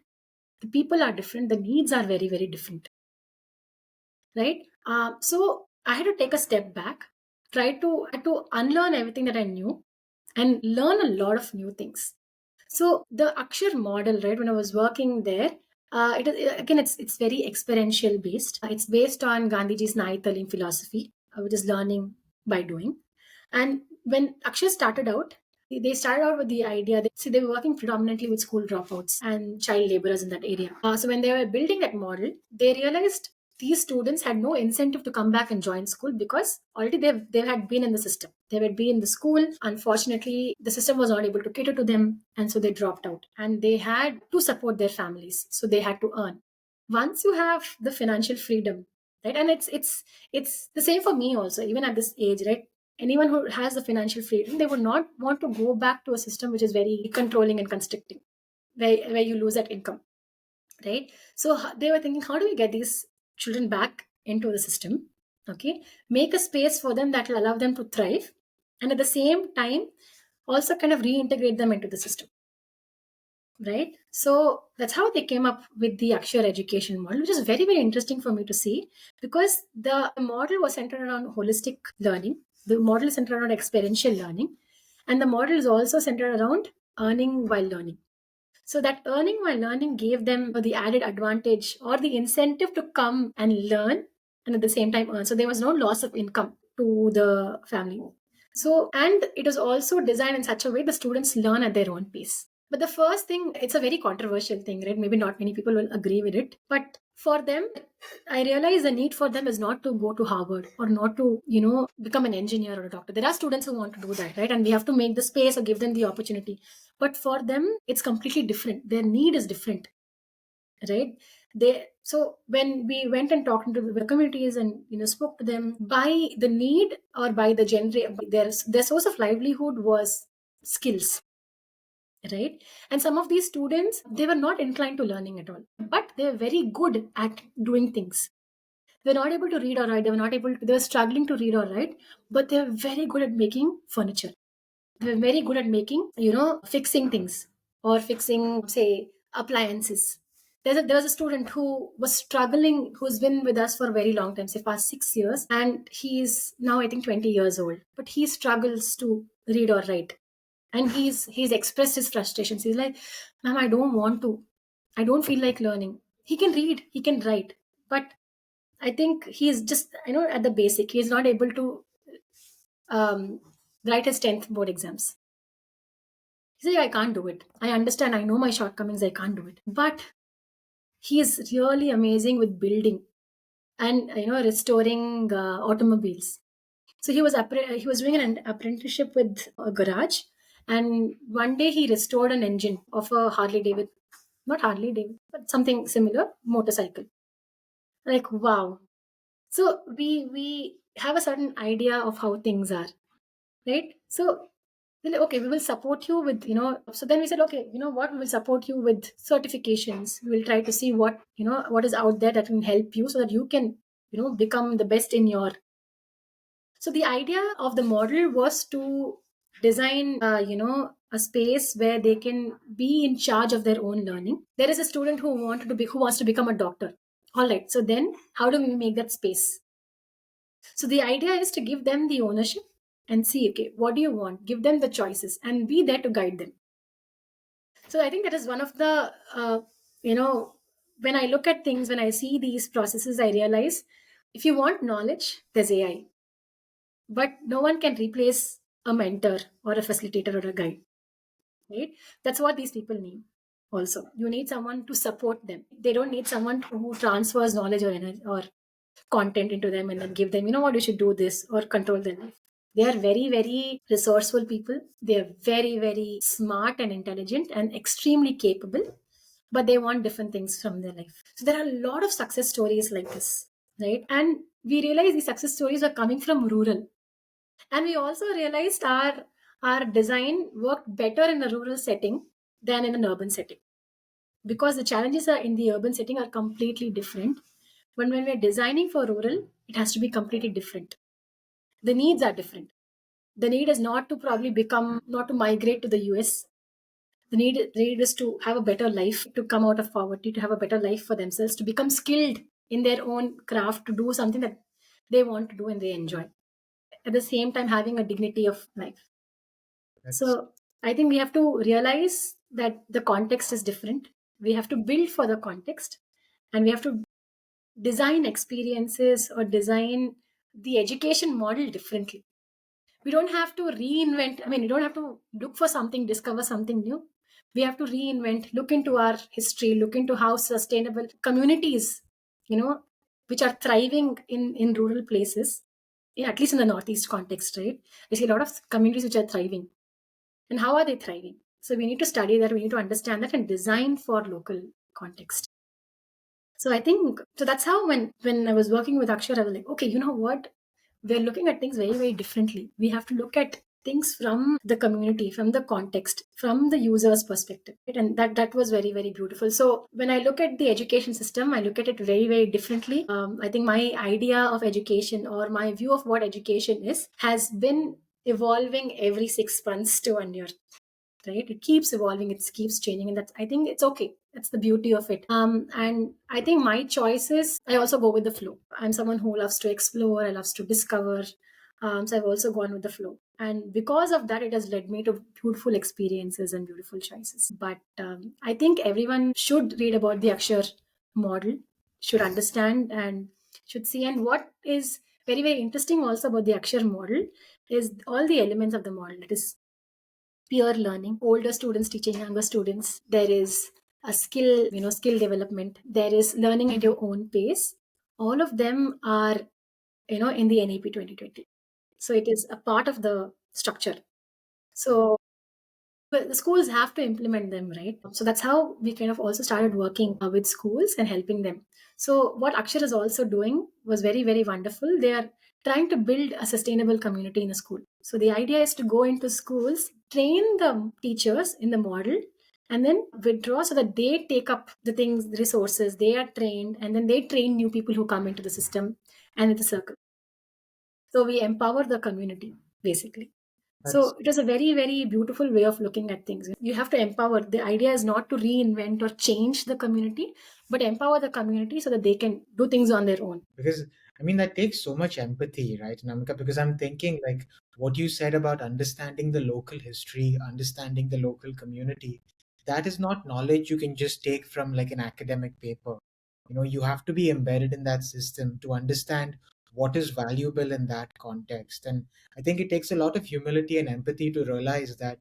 the people are different, the needs are very different, right? So I had to take a step back, I had to unlearn everything that I knew and learn a lot of new things. So the Akshar model, right? When I was working there, it's very experiential based. It's based on Gandhiji's Naitalim philosophy, which is learning by doing. And when Akshar started out, they started out with the idea that, see, they were working predominantly with school dropouts and child laborers in that area. So when they were building that model, they realized these students had no incentive to come back and join school because already they had been in the system. They had been in the school. Unfortunately, the system was not able to cater to them, and so they dropped out. And they had to support their families, so they had to earn. Once you have the financial freedom, right, and it's the same for me also. Even at this age, right, anyone who has the financial freedom, they would not want to go back to a system which is very controlling and constricting, where you lose that income, right? So they were thinking, how do we get these children back into the system? Okay, make a space for them that will allow them to thrive, and at the same time, also kind of reintegrate them into the system, right? So that's how they came up with the Akshar education model, which is very interesting for me to see because the model was centered around holistic learning. The model is centered around experiential learning, and the model is also centered around earning while learning. So that earning while learning gave them the added advantage or the incentive to come and learn and at the same time earn. So there was no loss of income to the family. So, and it was also designed in such a way the students learn at their own pace. But the first thing, it's a very controversial thing, right? Maybe not many people will agree with it. But for them, I realize the need for them is not to go to Harvard or not to, become an engineer or a doctor. There are students who want to do that, right? And we have to make the space or give them the opportunity. But for them, it's completely different. Their need is different, right? So when we went and talked to the communities and spoke to them, by the need or by the their source of livelihood was skills, right? And some of these students, they were not inclined to learning at all, but they were very good at doing things. They're not able to read or write. They were struggling to read or write, but they're very good at making furniture. They're very good at making, fixing things or fixing, say, appliances. There was a student who was struggling, who's been with us for a very long time, say past 6 years, and he's now I think 20 years old, but he struggles to read or write, and he's expressed his frustrations. He's like, "Ma'am, I don't feel like learning." He can read, he can write, but I think he's just at the basic. He's not able to um, write his 10th board exams. He said, I can't do it. I understand. I know my shortcomings. I can't do it. But he is really amazing with building and restoring automobiles. So he was doing an apprenticeship with a garage, and one day he restored an engine of a Harley Davidson, not Harley Davidson, but something similar motorcycle. Like wow! So we have a certain idea of how things are, right? So we're like, okay, we will support you with, so then we said, okay, you know what, we will support you with certifications. We will try to see what is out there that can help you so that you can, become the best in your. So the idea of the model was to design, a space where they can be in charge of their own learning. There is a student who wants to become a doctor. All right. So then how do we make that space? So the idea is to give them the ownership and see, okay, what do you want? Give them the choices and be there to guide them. So I think that is one of the, when I look at things, when I see these processes, I realize if you want knowledge, there's AI, but no one can replace a mentor or a facilitator or a guide, right? That's what these people need. Also, you need someone to support them. They don't need someone who transfers knowledge or energy or content into them and then give them, what you should do this or control their life. They are very, very resourceful people. They are very, very smart and intelligent and extremely capable, but they want different things from their life. So there are a lot of success stories like this, right? And we realize these success stories are coming from rural. And we also realized our design worked better in a rural setting than in an urban setting, because the challenges are in the urban setting are completely different. When we're designing for rural, it has to be completely different. The needs are different. The need is not to not to migrate to the US. The need is to have a better life, to come out of poverty, to have a better life for themselves, to become skilled in their own craft, to do something that they want to do and they enjoy. At the same time, having a dignity of life. That's So I think we have to realize that the context is different. We have to build for the context, and we have to design experiences or design the education model differently. We don't have to reinvent. I mean, we don't have to look for something, discover something new. We have to reinvent, look into our history, look into how sustainable communities, you know, which are thriving in rural places, at least in the Northeast context, right? We see a lot of communities which are thriving. And how are they thriving? So we need to study that, we need to understand that and design for local context. So I think so that's how when I was working with Akshar, I was like, okay, you know what? We're looking at things very, very differently. We have to look at things from the community, from the context, from the user's perspective. Right? And that was very, very beautiful. So when I look at the education system, I look at it very, very differently. I think my idea of education or my view of what education is has been evolving every 6 months to 1 year, right? It keeps evolving, it keeps changing, and that's, I think it's okay. That's the beauty of it. And I think my choices, I also go with the flow. I'm someone who loves to explore, I loves to discover. So I've also gone with the flow, and because of that, it has led me to beautiful experiences and beautiful choices. But I think everyone should read about the Akshar model, should understand and should see. And what is very, very interesting also about the Akshar model is all the elements of the model. It is peer learning, older students teaching younger students. There is a skill development. There is learning at your own pace. All of them are, in the NEP 2020. So it is a part of the structure. So Well, the schools have to implement them, right? So that's how we kind of also started working with schools and helping them. So what Akshar is also doing was very, very wonderful. They are trying to build a sustainable community in a school. So the idea is to go into schools, train the teachers in the model, and then withdraw so that they take up the things, the resources, they are trained, and then they train new people who come into the system and in the circle. So we empower the community, basically. That's So it is a very, very beautiful way of looking at things. You have to empower. The idea is not to reinvent or change the community, but empower the community so that they can do things on their own. because I mean that takes so much empathy, right, Namika? Because I'm thinking like what you said about understanding the local history, understanding the local community, that is not knowledge you can just take from like an academic paper. You know, you have to be embedded in that system to understand what is valuable in that context. And I think it takes a lot of humility and empathy to realize that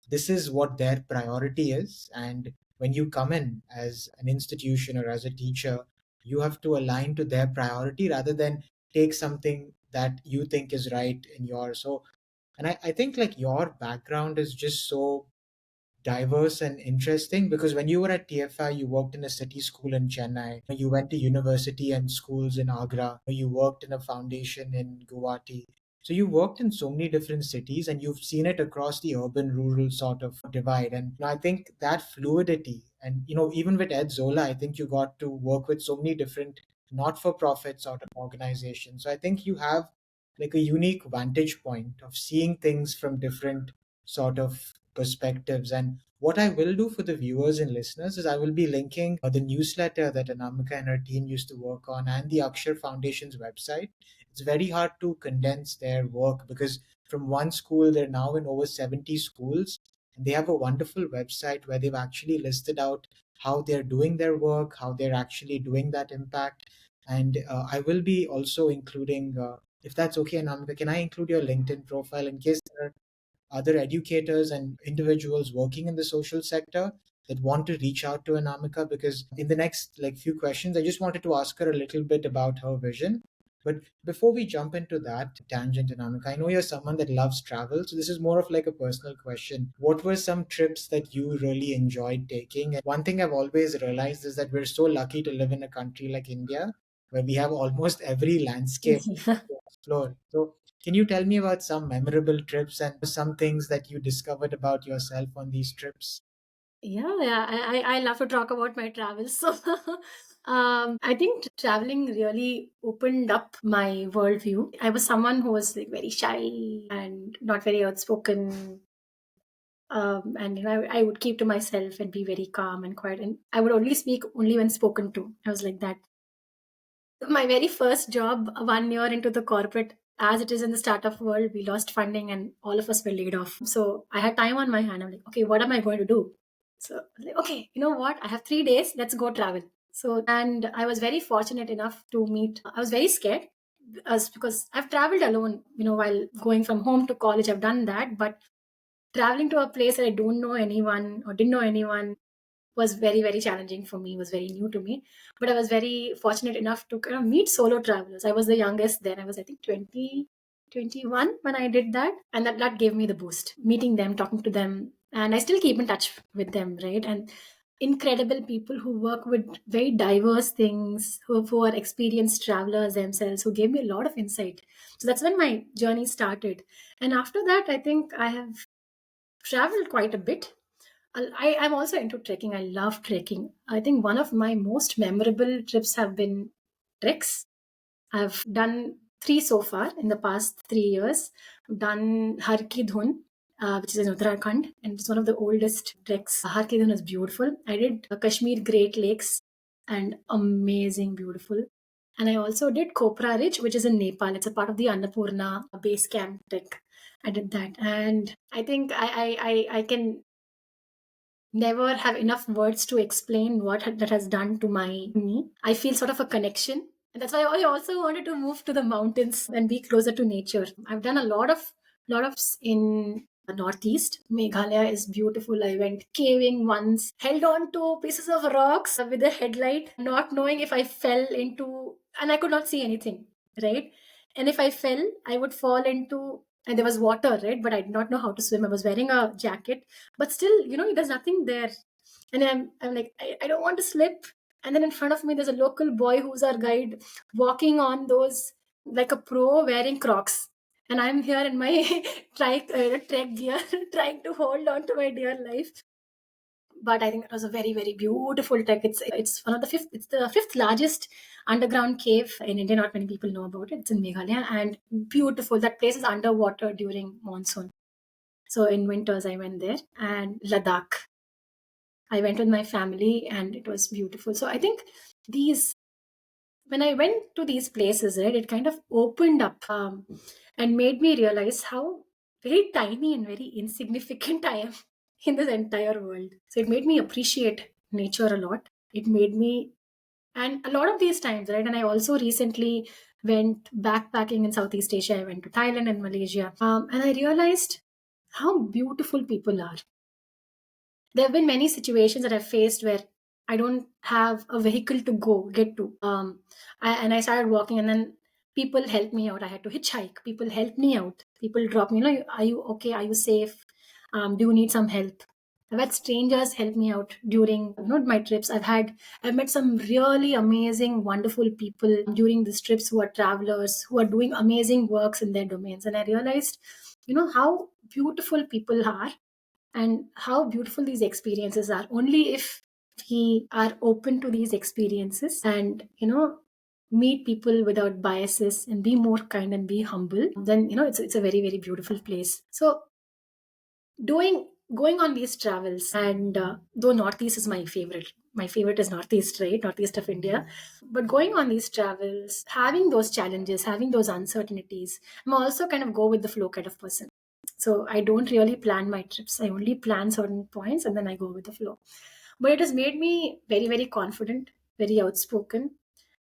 this is what their priority is. And when you come in as an institution or as a teacher, you have to align to their priority rather than take something that you think is right in your. So and I think like your background is just so diverse and interesting because when you were at TFI, you worked in a city school in Chennai, you went to university and schools in Agra, you worked in a foundation in Guwahati. So you worked in so many different cities and you've seen it across the urban rural sort of divide. And I think that fluidity and even with EdZola, I think you got to work with so many different not-for-profit sort of organizations. So I think you have like a unique vantage point of seeing things from different sort of perspectives. And what I will do for the viewers and listeners is I will be linking the newsletter that Anamika and her team used to work on and the Akshar Foundation's website. It's very hard to condense their work because from one school, they're now in over 70 schools. And they have a wonderful website where they've actually listed out how they're doing their work, how they're actually doing that impact. And I will be also including, if that's okay, Anamika, can I include your LinkedIn profile in case there are other educators and individuals working in the social sector that want to reach out to Anamika? Because in the next like few questions, I just wanted to ask her a little bit about her vision. But before we jump into that tangent, Anamika, I know you're someone that loves travel. So this is more of like a personal question. What were some trips that you really enjoyed taking? And one thing I've always realized is that we're so lucky to live in a country like India, where we have almost every landscape to explore. So can you tell me about some memorable trips and some things that you discovered about yourself on these trips? Yeah, yeah. I love to talk about my travels. So I think traveling really opened up my worldview. I was someone who was like very shy and not very outspoken. And I would keep to myself and be very calm and quiet. And I would only speak only when spoken to. I was like that. My very first job, 1 year into the corporate, as it is in the startup world, we lost funding and all of us were laid off. So I had time on my hand. I'm like, okay, what am I going to do? So I was like, okay, you know what? I have 3 days. Let's go travel. So, and I was very fortunate enough to meet, I was very scared as because I've traveled alone, while going from home to college, I've done that. But traveling to a place that I don't know anyone or didn't know anyone was very, very challenging for me, was very new to me. But I was very fortunate enough to kind of meet solo travelers. I was the youngest then. I was, I think, 20, 21 when I did that. And that gave me the boost, meeting them, talking to them. And I still keep in touch with them, right? And incredible people who work with very diverse things, who are experienced travelers themselves, who gave me a lot of insight. So that's when my journey started. And after that, I think I have traveled quite a bit. I'm also into trekking. I love trekking. I think one of my most memorable trips have been treks. I've done three so far in the past 3 years. I've done Har Ki Dhun, which is in Uttarakhand, and it's one of the oldest treks. Har Ki Dhun is beautiful. I did Kashmir Great Lakes, and amazing, beautiful. And I also did Kopra Ridge, which is in Nepal. It's a part of the Annapurna base camp trek. I did that, and I think I can never have enough words to explain that has done to my me. I feel sort of a connection. And that's why I also wanted to move to the mountains and be closer to nature. I've done a lot of in the northeast. Meghalaya is beautiful. I went caving once, held on to pieces of rocks with a headlight, not knowing if I fell into, and I could not see anything, right? And if I fell, I would fall into and there was water, right? But I did not know how to swim. I was wearing a jacket, but still, there's nothing there. And then I'm like, I don't want to slip. And then in front of me, there's a local boy who's our guide, walking on those like a pro, wearing Crocs. And I'm here in my trek gear, trying to hold on to my dear life. But I think it was a very, very beautiful trek. It's one of the fifth. It's the fifth largest underground cave in India. Not many people know about it. It's in Meghalaya, and beautiful. That place is underwater during monsoon. So in winters, I went there. And Ladakh, I went with my family, and it was beautiful. So I think these when I went to these places, right, it kind of opened up, and made me realize how very tiny and very insignificant I am in this entire world. So it made me appreciate nature a lot. It made me, and a lot of these times, right, and I also recently went backpacking in Southeast Asia. I went to Thailand and Malaysia, and I realized how beautiful people are. There have been many situations that I've faced where I don't have a vehicle to get to. And I started walking, and then people helped me out. I had to hitchhike. People helped me out. People dropped me. Are you okay? Are you safe? Do you need some help? I've had strangers help me out during my trips. I've met some really amazing, wonderful people during these trips who are travelers who are doing amazing works in their domains. And I realized, how beautiful people are and how beautiful these experiences are. Only if we are open to these experiences and meet people without biases and be more kind and be humble, then it's a very, very beautiful place. So doing going on these travels, and though Northeast is my favorite is Northeast, right? Northeast of India. But going on these travels, having those challenges, having those uncertainties, I'm also kind of go with the flow kind of person. So I don't really plan my trips. I only plan certain points and then I go with the flow. But it has made me very, very confident, very outspoken.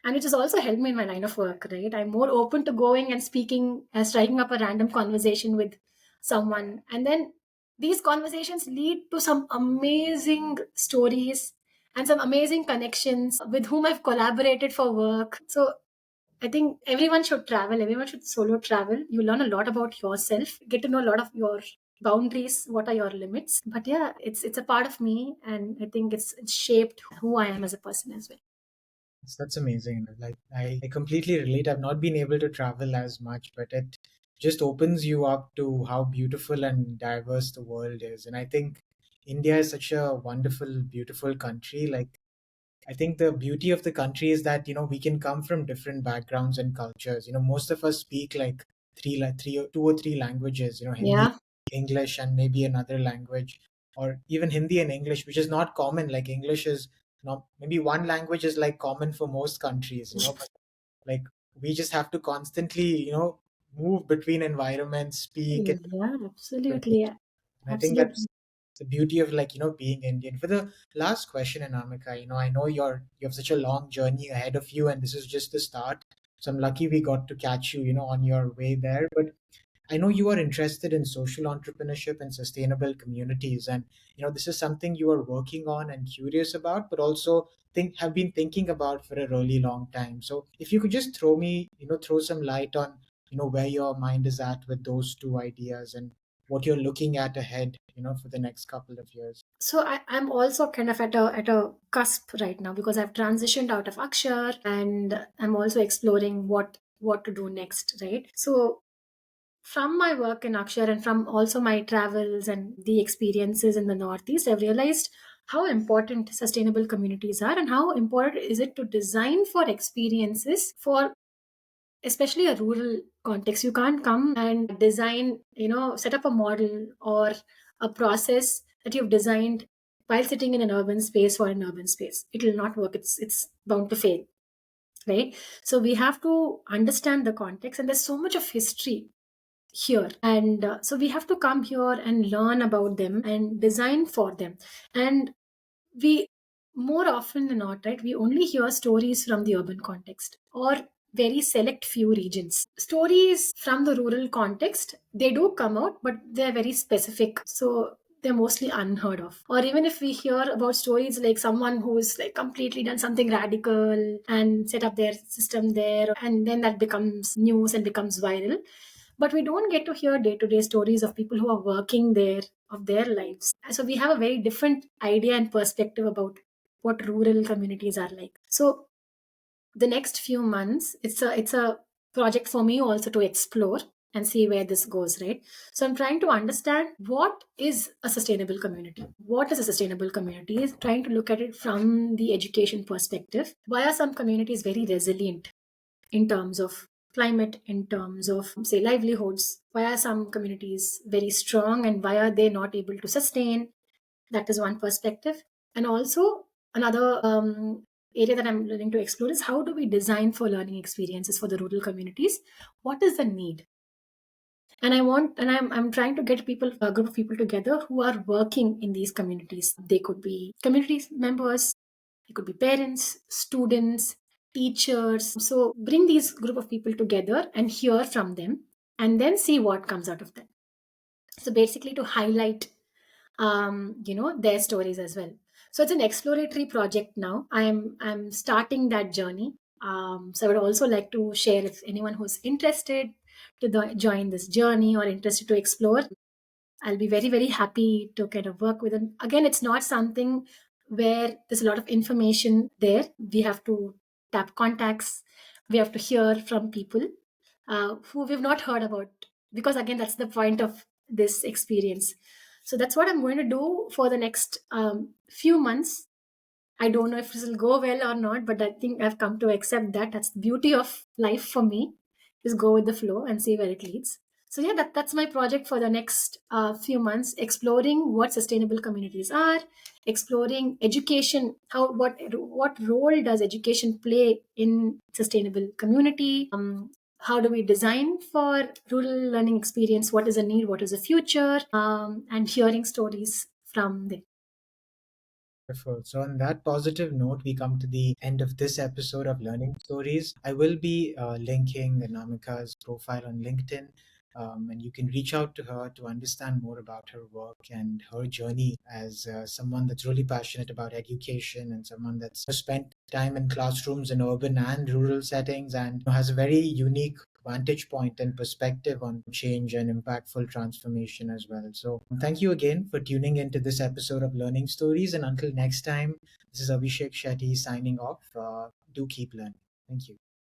And it has also helped me in my line of work, right? I'm more open to going and speaking and striking up a random conversation with someone. And then these conversations lead to some amazing stories and some amazing connections with whom I've collaborated for work. So I think everyone should travel. Everyone should solo travel. You learn a lot about yourself, get to know a lot of your boundaries, what are your limits. But yeah, it's a part of me, and I think it's shaped who I am as a person as well. Yes, that's amazing. Like I completely relate. I've not been able to travel as much, but it just opens you up to how beautiful and diverse the world is. And I think India is such a wonderful, beautiful country. Like I think the beauty of the country is that we can come from different backgrounds and cultures. Most of us speak like three or two or three languages. Hindi, Yeah. English, and maybe another language, or even Hindi and English, which is not common. Like English is not maybe one language is like common for most countries. But like we just have to constantly move between environments, speak and Yeah, language. absolutely. And I think that's Absolutely. the beauty of like being Indian. For the last question, Anamika, I know you have such a long journey ahead of you, and this is just the start. So I'm lucky we got to catch you, on your way there. But I know you are interested in social entrepreneurship and sustainable communities, and this is something you are working on and curious about, but also have been thinking about for a really long time. So if you could just throw some light on where your mind is at with those two ideas and what you're looking at ahead, for the next couple of years. So I'm also kind of at a cusp right now because I've transitioned out of Akshar and I'm also exploring what to do next, right? So from my work in Akshar and from also my travels and the experiences in the Northeast, I've realized how important sustainable communities are and how important is it to design for experiences for especially a rural context. You can't come and design, set up a model or a process that you've designed while sitting in an urban space for an urban space. It will not work. It's bound to fail, right? So we have to understand the context, and there's so much of history here, and so we have to come here and learn about them and design for them. And we, more often than not, right, we only hear stories from the urban context or very select few regions. Stories from the rural context, they do come out, but they're very specific, so they're mostly unheard of. Or even if we hear about stories like someone who's like completely done something radical and set up their system there, and then that becomes news and becomes viral, but we don't get to hear day to day stories of people who are working there, of their lives. So we have a very different idea and perspective about what rural communities are like. So the next few months, it's a project for me also to explore and see where this goes, right? So I'm trying to understand what is a sustainable community. What is a sustainable community? Is trying to look at it from the education perspective. Why are some communities very resilient in terms of climate, in terms of, say, livelihoods? Why are some communities very strong and why are they not able to sustain? That is one perspective. And also, another area that I'm learning to explore is how do we design for learning experiences for the rural communities? What is the need? And I'm trying to get people, a group of people together who are working in these communities. They could be community members, it could be parents, students, teachers. So bring these group of people together and hear from them and then see what comes out of them. So basically to highlight their stories as well. So it's an exploratory project now. I'm starting that journey. So I would also like to share, if anyone who's interested to join this journey or interested to explore, I'll be very, very happy to kind of work with them. Again, it's not something where there's a lot of information there. We have to tap contacts. We have to hear from people who we've not heard about. Because again, that's the point of this experience. So that's what I'm going to do for the next few months. I don't know if this will go well or not, but I think I've come to accept that. That's the beauty of life for me, is go with the flow and see where it leads. So yeah, that's my project for the next few months, exploring what sustainable communities are, exploring education, what role does education play in sustainable community, how do we design for rural learning experience, what is the need, what is the future, and hearing stories from them. Wonderful. So, on that positive note, we come to the end of this episode of Learning Stories. I will be linking Anamika's profile on LinkedIn, and you can reach out to her to understand more about her work and her journey as someone that's really passionate about education and someone that's spent time in classrooms in urban and rural settings and has a very unique vantage point and perspective on change and impactful transformation as well. So, thank you again for tuning into this episode of Learning Stories. And until next time, this is Abhishek Shetty signing off. Do keep learning. Thank you.